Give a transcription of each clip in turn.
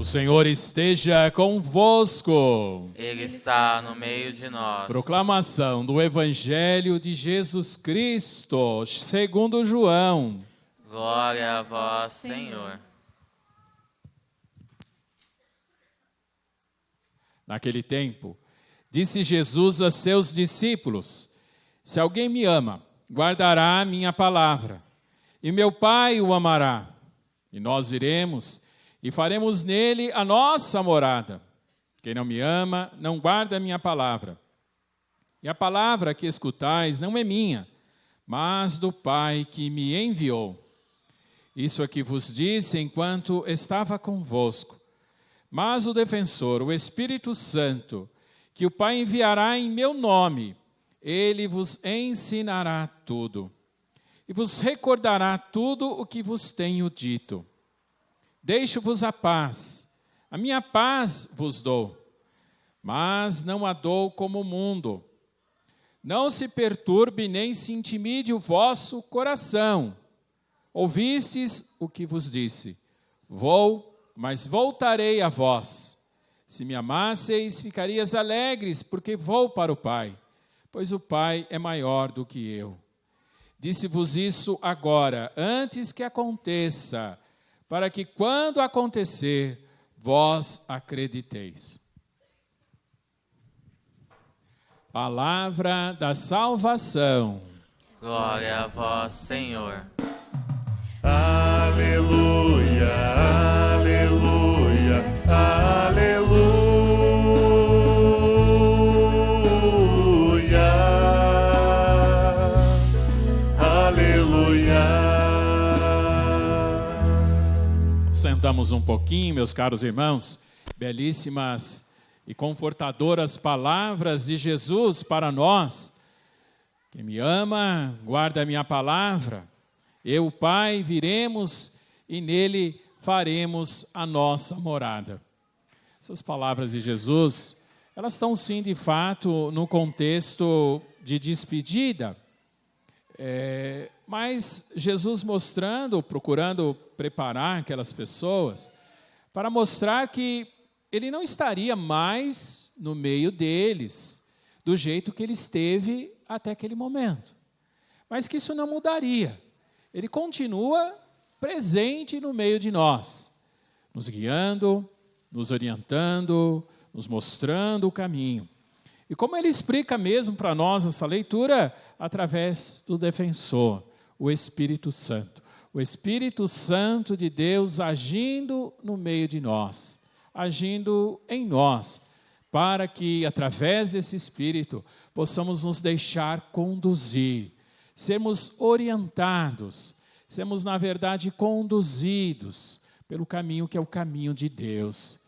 O Senhor esteja convosco. Ele está no meio de nós. Proclamação do Evangelho de Jesus Cristo, segundo João. Glória a vós, Senhor. Naquele tempo, disse Jesus a seus discípulos: Se alguém me ama, guardará a minha palavra, e meu Pai o amará, e nós viremos e faremos nele a nossa morada. Quem não me ama, não guarda a minha palavra. E a palavra que escutais não é minha, mas do Pai que me enviou. Isso é que vos disse enquanto estava convosco. Mas o defensor, o Espírito Santo, que o Pai enviará em meu nome, ele vos ensinará tudo, e vos recordará tudo o que vos tenho dito. Deixo-vos a paz, a minha paz vos dou, mas não a dou como o mundo. Não se perturbe nem se intimide o vosso coração. Ouvistes o que vos disse: Vou, mas voltarei a vós. Se me amasseis, ficarias alegres, porque vou para o Pai, pois o Pai é maior do que eu. Disse-vos isso agora, antes que aconteça, para que quando acontecer, vós acrediteis. Palavra da salvação. Glória a vós, Senhor. Aleluia, aleluia, aleluia. Sentamos um pouquinho, meus caros irmãos. Belíssimas e confortadoras palavras de Jesus para nós. Quem me ama, guarda a minha palavra. Eu, Pai, viremos e nele faremos a nossa morada. Essas palavras de Jesus, elas estão sim, de fato, no contexto de despedida. Mas Jesus mostrando, procurando preparar aquelas pessoas para mostrar que ele não estaria mais no meio deles, do jeito que ele esteve até aquele momento. Mas que isso não mudaria. Ele continua presente no meio de nós, nos guiando, nos orientando, nos mostrando o caminho. E como ele explica mesmo para nós essa leitura, através do defensor, o Espírito Santo. O Espírito Santo de Deus agindo no meio de nós, agindo em nós, para que, através desse Espírito, possamos nos deixar conduzir, sermos orientados, sermos, na verdade, conduzidos pelo caminho que é o caminho de Deus.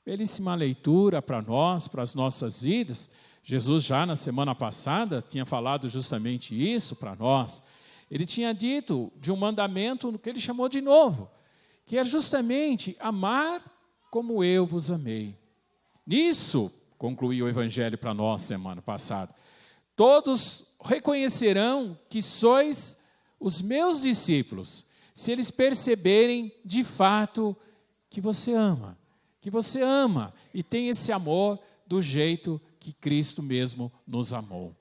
Belíssima leitura para nós, para as nossas vidas. Jesus já na semana passada tinha falado justamente isso para nós. Ele tinha dito de um mandamento que ele chamou de novo, que é justamente amar como eu vos amei. Nisso, concluiu o Evangelho para nós semana passada, todos reconhecerão que sois os meus discípulos, se eles perceberem de fato que você ama e tem esse amor do jeito que Cristo mesmo nos amou.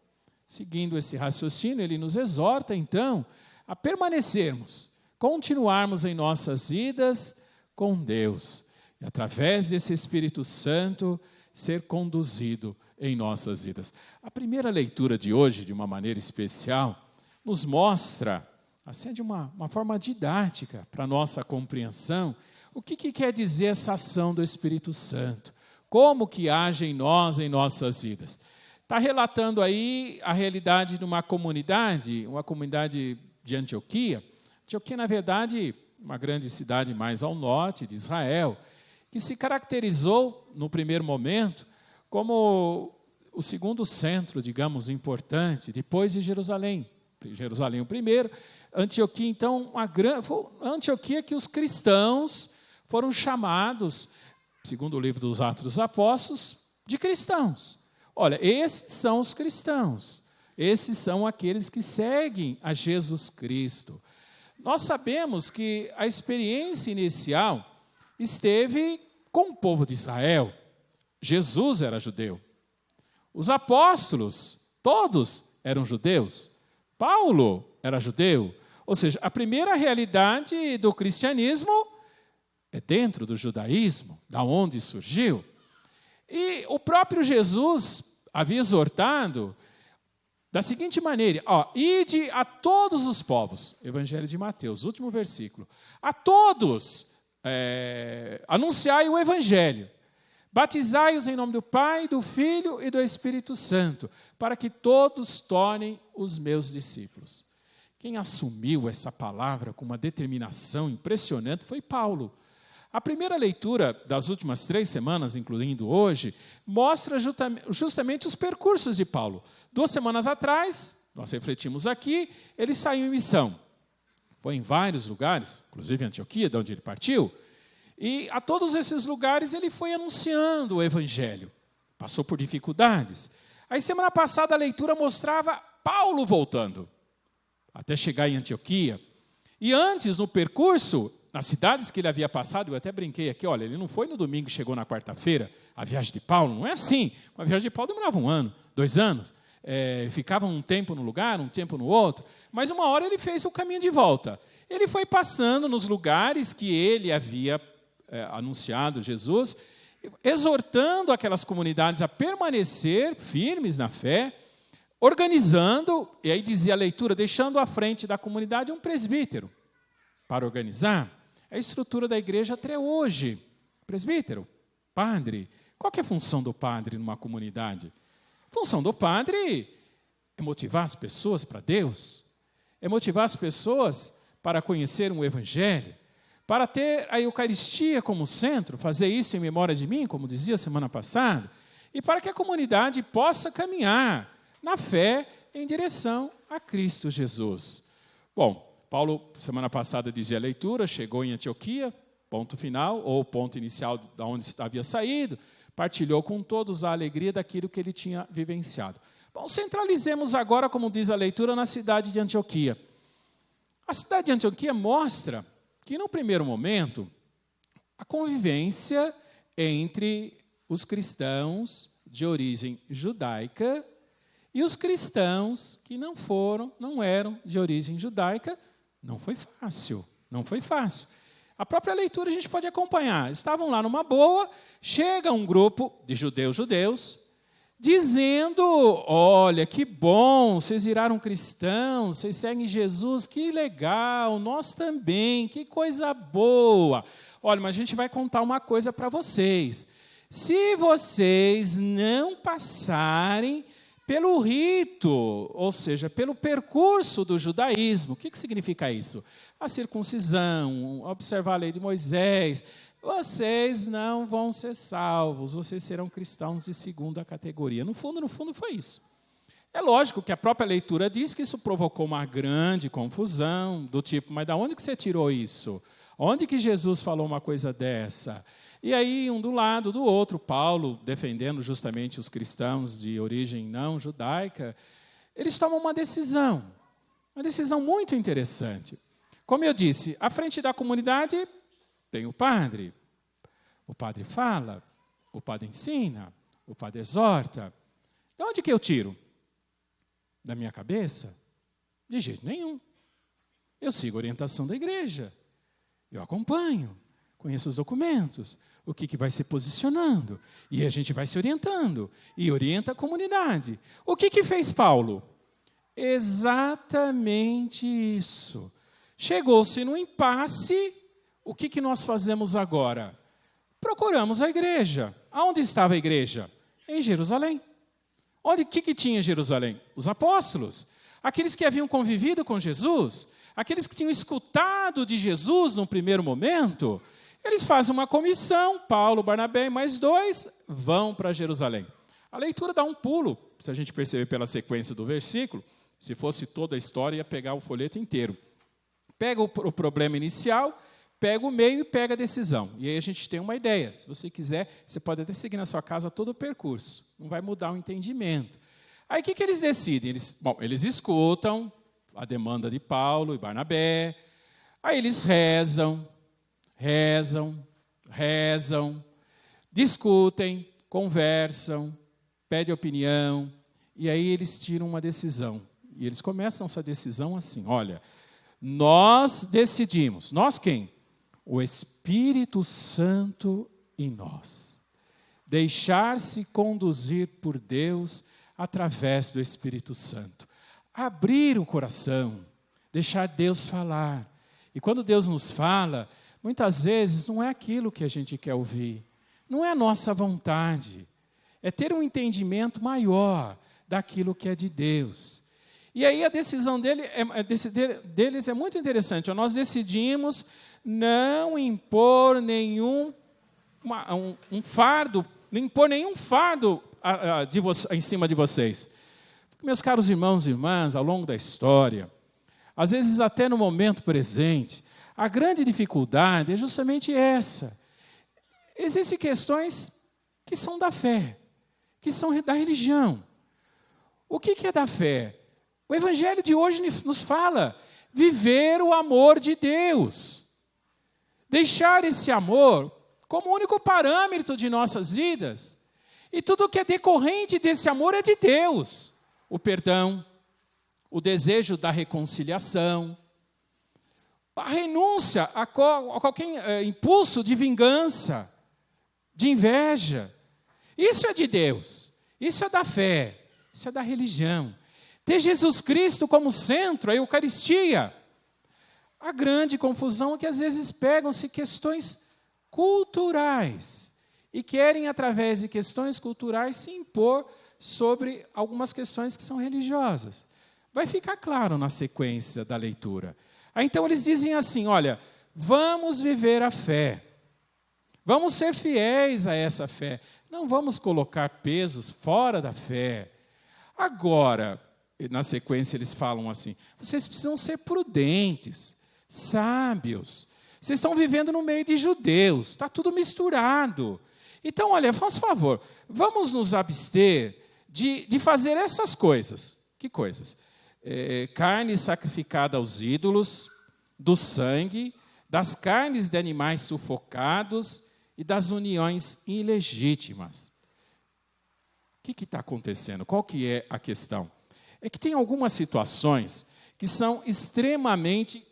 Seguindo esse raciocínio, ele nos exorta, então, a permanecermos, continuarmos em nossas vidas com Deus, e através desse Espírito Santo, ser conduzido em nossas vidas. A primeira leitura de hoje, de uma maneira especial, nos mostra, assim, de uma forma didática, para a nossa compreensão, o que quer dizer essa ação do Espírito Santo, como que age em nós, em nossas vidas. Está relatando aí a realidade de uma comunidade de Antioquia. Antioquia, na verdade, uma grande cidade mais ao norte de Israel, que se caracterizou, no primeiro momento, como o segundo centro, digamos, importante, depois de Jerusalém. Jerusalém o primeiro, Antioquia, então, foi Antioquia que os cristãos foram chamados, segundo o livro dos Atos dos Apóstolos, de cristãos. Olha, esses são os cristãos, esses são aqueles que seguem a Jesus Cristo. Nós sabemos que a experiência inicial esteve com o povo de Israel, Jesus era judeu. Os apóstolos, todos eram judeus. Paulo era judeu. Ou seja, a primeira realidade do cristianismo é dentro do judaísmo, da onde surgiu. E o próprio Jesus havia exortado da seguinte maneira: ide a todos os povos, Evangelho de Mateus, último versículo, a todos anunciai o Evangelho, batizai-os em nome do Pai, do Filho e do Espírito Santo, para que todos tornem os meus discípulos. Quem assumiu essa palavra com uma determinação impressionante foi Paulo. A primeira leitura das últimas 3 semanas, incluindo hoje, mostra justamente os percursos de Paulo. 2 semanas atrás, nós refletimos aqui, ele saiu em missão. Foi em vários lugares, inclusive Antioquia, de onde ele partiu, e a todos esses lugares ele foi anunciando o Evangelho. Passou por dificuldades. Aí, semana passada, a leitura mostrava Paulo voltando, até chegar em Antioquia. E antes, no percurso, nas cidades que ele havia passado, eu até brinquei aqui, olha, ele não foi no domingo e chegou na quarta-feira, a viagem de Paulo, não é assim. A viagem de Paulo demorava 1 ano, 2 anos, ficava um tempo no lugar, um tempo no outro, mas uma hora ele fez o caminho de volta. Ele foi passando nos lugares que ele havia anunciado Jesus, exortando aquelas comunidades a permanecer firmes na fé, organizando, e aí dizia a leitura, deixando à frente da comunidade um presbítero para organizar. É a estrutura da igreja até hoje. Presbítero, padre. Qual que é a função do padre numa comunidade? A função do padre é motivar as pessoas para Deus, é motivar as pessoas para conhecer um evangelho, para ter a Eucaristia como centro, fazer isso em memória de mim, como dizia semana passada, e para que a comunidade possa caminhar na fé em direção a Cristo Jesus. Bom, Paulo, semana passada, dizia a leitura, chegou em Antioquia, ponto final, ou ponto inicial de onde havia saído, partilhou com todos a alegria daquilo que ele tinha vivenciado. Bom, centralizemos agora, como diz a leitura, na cidade de Antioquia. A cidade de Antioquia mostra que, no primeiro momento, a convivência entre os cristãos de origem judaica e os cristãos que não eram de origem judaica, não foi fácil. A própria leitura a gente pode acompanhar. Estavam lá numa boa, chega um grupo de judeus, dizendo, olha, que bom, vocês viraram cristãos, vocês seguem Jesus, que legal, nós também, que coisa boa. Olha, mas a gente vai contar uma coisa para vocês. Se vocês não passarem pelo rito, ou seja, pelo percurso do judaísmo, o que significa isso? A circuncisão, observar a lei de Moisés, vocês não vão ser salvos, vocês serão cristãos de 2ª categoria. No fundo foi isso. É lógico que a própria leitura diz que isso provocou uma grande confusão, do tipo, mas de onde que você tirou isso? Onde que Jesus falou uma coisa dessa? E aí, um do lado do outro, Paulo, defendendo justamente os cristãos de origem não judaica, eles tomam uma decisão muito interessante. Como eu disse, à frente da comunidade tem o padre fala, o padre ensina, o padre exorta. De onde que eu tiro? Da minha cabeça? De jeito nenhum. Eu sigo a orientação da igreja, eu acompanho, conheço os documentos, o que vai se posicionando, e a gente vai se orientando, e orienta a comunidade. O que fez Paulo? Exatamente isso. Chegou-se no impasse, o que nós fazemos agora? Procuramos a igreja. Aonde estava a igreja? Em Jerusalém. O que tinha em Jerusalém? Os apóstolos, aqueles que haviam convivido com Jesus, aqueles que tinham escutado de Jesus no primeiro momento. Eles fazem uma comissão, Paulo, Barnabé e mais 2 vão para Jerusalém. A leitura dá um pulo, se a gente perceber pela sequência do versículo, se fosse toda a história, ia pegar o folheto inteiro. Pega o problema inicial, pega o meio e pega a decisão. E aí a gente tem uma ideia. Se você quiser, você pode até seguir na sua casa todo o percurso. Não vai mudar o entendimento. Aí o que eles decidem? Eles escutam a demanda de Paulo e Barnabé, aí eles rezam, discutem, conversam, pedem opinião, e aí eles tiram uma decisão. E eles começam essa decisão assim, olha, nós decidimos, nós quem? O Espírito Santo em nós. Deixar-se conduzir por Deus através do Espírito Santo. Abrir o coração, deixar Deus falar. E quando Deus nos fala, muitas vezes não é aquilo que a gente quer ouvir, não é a nossa vontade, é ter um entendimento maior daquilo que é de Deus. E aí a decisão deles é muito interessante. Nós decidimos não impor nenhum fardo em cima de vocês. Meus caros irmãos e irmãs, ao longo da história, às vezes até no momento presente, a grande dificuldade é justamente essa. Existem questões que são da fé, que são da religião. O que é da fé? O Evangelho de hoje nos fala viver o amor de Deus. Deixar esse amor como único parâmetro de nossas vidas. E tudo que é decorrente desse amor é de Deus. O perdão, o desejo da reconciliação, a renúncia a qualquer impulso de vingança, de inveja. Isso é de Deus, isso é da fé, isso é da religião. Ter Jesus Cristo como centro, a Eucaristia. A grande confusão é que às vezes pegam-se questões culturais e querem, através de questões culturais, se impor sobre algumas questões que são religiosas. Vai ficar claro na sequência da leitura. Então eles dizem assim, olha, vamos viver a fé. Vamos ser fiéis a essa fé. Não vamos colocar pesos fora da fé. Agora, na sequência eles falam assim, vocês precisam ser prudentes, sábios. Vocês estão vivendo no meio de judeus, está tudo misturado. Então, olha, faz favor, vamos nos abster de fazer essas coisas. Que coisas? Carne sacrificada aos ídolos, do sangue, das carnes de animais sufocados e das uniões ilegítimas. O que está acontecendo? Qual que é a questão? É que tem algumas situações que são extremamente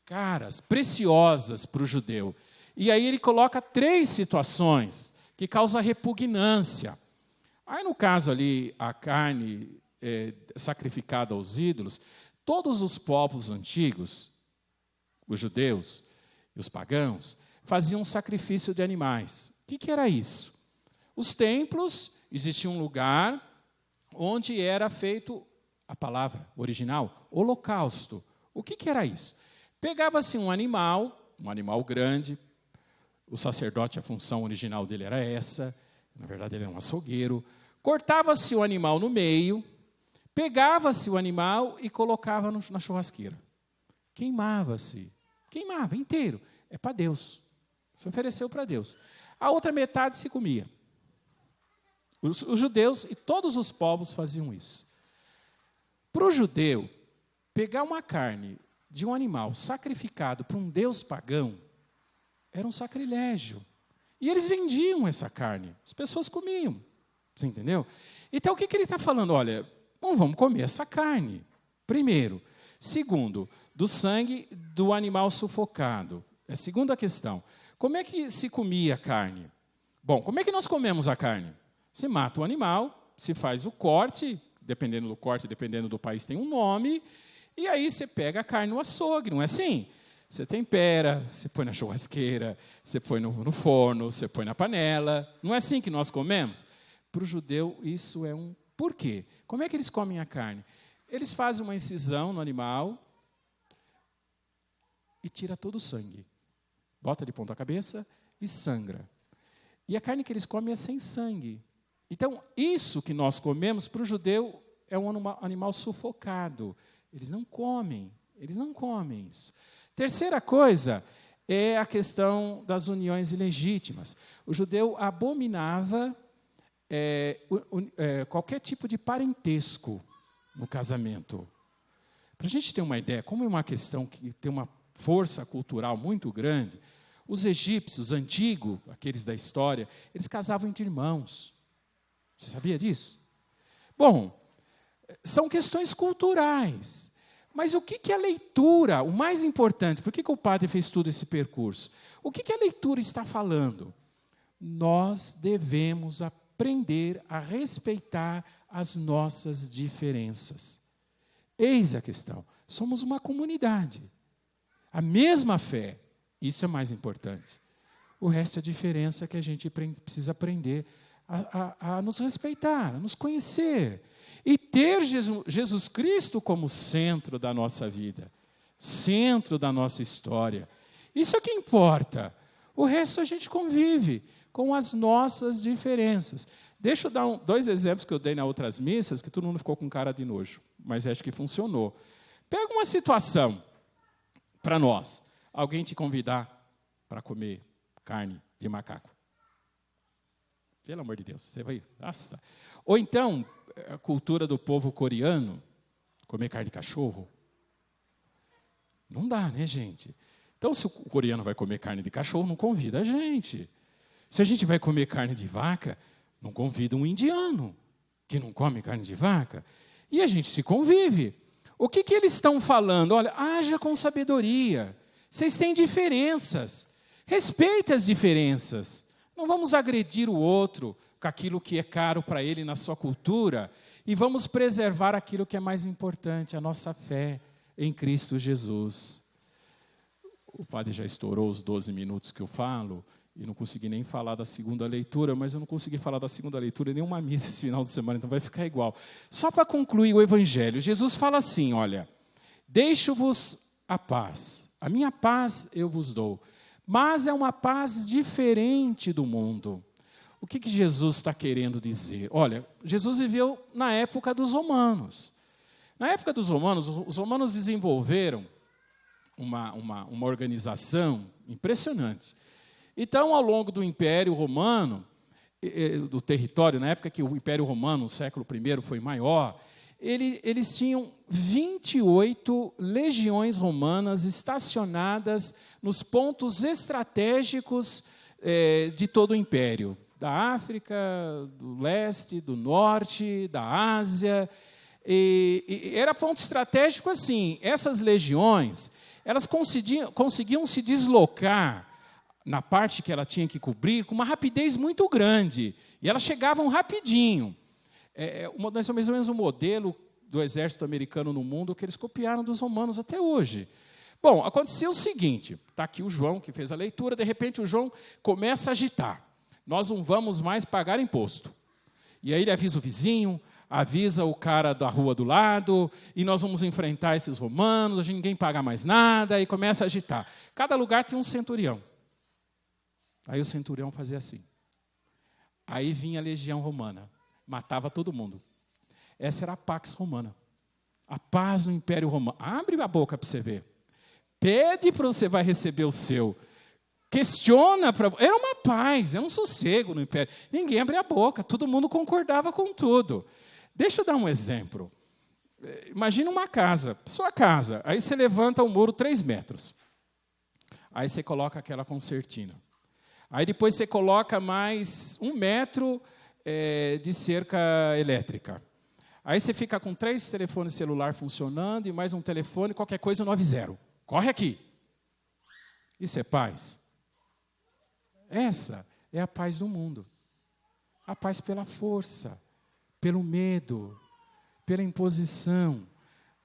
caras, preciosas para o judeu. E aí ele coloca 3 situações que causam repugnância. Aí no caso ali, a carne sacrificada aos ídolos, todos os povos antigos, os judeus e os pagãos, faziam sacrifício de animais. O que era isso? Os templos, existia um lugar onde era feito a palavra original, holocausto. O que era isso? Pegava-se um animal grande, o sacerdote, a função original dele era essa, na verdade ele era um açougueiro, cortava-se o animal no meio, pegava-se o animal e colocava na churrasqueira. Queimava inteiro, é para Deus, se ofereceu para Deus. A outra metade se comia. Os judeus e todos os povos faziam isso. Para o judeu, pegar uma carne de um animal sacrificado para um deus pagão era um sacrilégio. E eles vendiam essa carne, as pessoas comiam. Você entendeu? Então, o que ele está falando? Olha, não vamos comer essa carne, primeiro. Segundo, do sangue do animal sufocado. É a segunda questão. Como é que se comia a carne? Bom, como é que nós comemos a carne? Se mata o animal, se faz o corte, dependendo do corte, dependendo do país, tem um nome, e aí você pega a carne no açougue, não é assim? Você tempera, você põe na churrasqueira, você põe no forno, você põe na panela. Não é assim que nós comemos? Para o judeu, isso é um... Por quê? Como é que eles comem a carne? Eles fazem uma incisão no animal e tira todo o sangue. Bota de ponta cabeça e sangra. E a carne que eles comem é sem sangue. Então, isso que nós comemos, para o judeu, é um animal sufocado. Eles não comem isso. Terceira coisa é a questão das uniões ilegítimas. O judeu abominava qualquer tipo de parentesco no casamento. Para a gente ter uma ideia, como é uma questão que tem uma força cultural muito grande, Os egípcios antigos, aqueles da história, eles casavam entre irmãos. Você sabia disso? Bom, são questões culturais. Mas o que a leitura, o mais importante, por que o padre fez todo esse percurso? O que a leitura está falando? Nós devemos aprender a respeitar as nossas diferenças. Eis a questão. Somos uma comunidade. A mesma fé. Isso é mais importante. O resto é a diferença que a gente precisa aprender a nos respeitar, a nos conhecer. E ter Jesus Cristo como centro da nossa vida, centro da nossa história. Isso é o que importa. O resto a gente convive com as nossas diferenças. Deixa eu dar 2 exemplos que eu dei nas outras missas, que todo mundo ficou com cara de nojo, mas acho que funcionou. Pega uma situação para nós. Alguém te convidar para comer carne de macaco. Pelo amor de Deus, você vai... Nossa. Ou então, a cultura do povo coreano, comer carne de cachorro. Não dá, né, gente? Então, se o coreano vai comer carne de cachorro, não convida a gente. Se a gente vai comer carne de vaca, não convida um indiano, que não come carne de vaca. E a gente se convive. O que eles estão falando? Olha, haja com sabedoria. Vocês têm diferenças. Respeite as diferenças. Não vamos agredir o outro com aquilo que é caro para ele na sua cultura e vamos preservar aquilo que é mais importante, a nossa fé em Cristo Jesus. O padre já estourou os 12 minutos que eu falo e não consegui nem falar da segunda leitura, mas eu não consegui falar da segunda leitura em nenhuma missa esse final de semana, então vai ficar igual. Só para concluir o Evangelho, Jesus fala assim, olha, deixo-vos a paz, a minha paz eu vos dou, mas é uma paz diferente do mundo. O que Jesus está querendo dizer? Olha, Jesus viveu na época dos romanos. Na época dos romanos, os romanos desenvolveram uma organização impressionante. Então, ao longo do Império Romano, do território, na época que o Império Romano, no século I, foi maior, eles tinham 28 legiões romanas estacionadas nos pontos estratégicos de todo o Império. Da África, do leste, do norte, da Ásia. E era ponto estratégico assim. Essas legiões, elas conseguiam se deslocar na parte que ela tinha que cobrir com uma rapidez muito grande. E elas chegavam rapidinho. É mais ou menos o modelo do exército americano no mundo que eles copiaram dos romanos até hoje. Bom, aconteceu o seguinte, está aqui o João que fez a leitura, de repente o João começa a agitar. Nós não vamos mais pagar imposto. E aí ele avisa o vizinho, avisa o cara da rua do lado, e nós vamos enfrentar esses romanos, ninguém paga mais nada, e começa a agitar. Cada lugar tem um centurião. Aí o centurião fazia assim. Aí vinha a legião romana, matava todo mundo. Essa era a Pax Romana. A paz no Império Romano. Abre a boca para você ver. Pede para você vai receber o seu. Questiona. Era uma paz, era um sossego no Império. Ninguém abria a boca, todo mundo concordava com tudo. Deixa eu dar um exemplo. Imagina uma casa, sua casa. Aí você levanta o muro 3 metros. Aí você coloca aquela concertina. Aí depois você coloca mais 1 metro de cerca elétrica. Aí você fica com 3 telefones celular funcionando e mais um telefone, qualquer coisa 90. Corre aqui. Isso é paz? Essa é a paz do mundo. A paz pela força, pelo medo, pela imposição.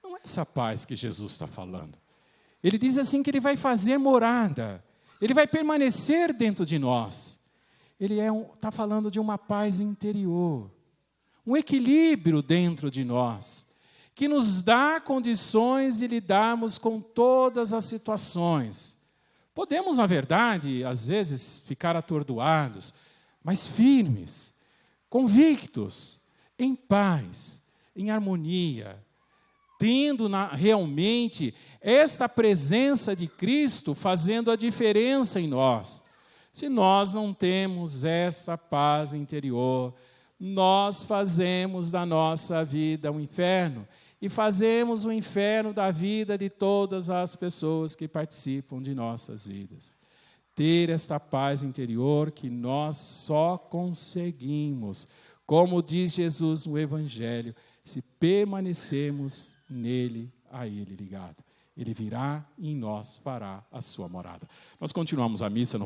Não é essa paz que Jesus está falando. Ele diz assim que ele vai fazer morada. Ele vai permanecer dentro de nós. Ele está falando de uma paz interior. Um equilíbrio dentro de nós, que nos dá condições de lidarmos com todas as situações. Podemos, na verdade, às vezes, ficar atordoados, mas firmes, convictos, em paz, em harmonia, tendo realmente esta presença de Cristo fazendo a diferença em nós. Se nós não temos essa paz interior, nós fazemos da nossa vida um inferno e fazemos o inferno da vida de todas as pessoas que participam de nossas vidas. ter esta paz interior que nós só conseguimos, como diz Jesus no Evangelho, se permanecermos nele, a ele ligado. Ele virá e em nós fará a sua morada. Nós continuamos a missa no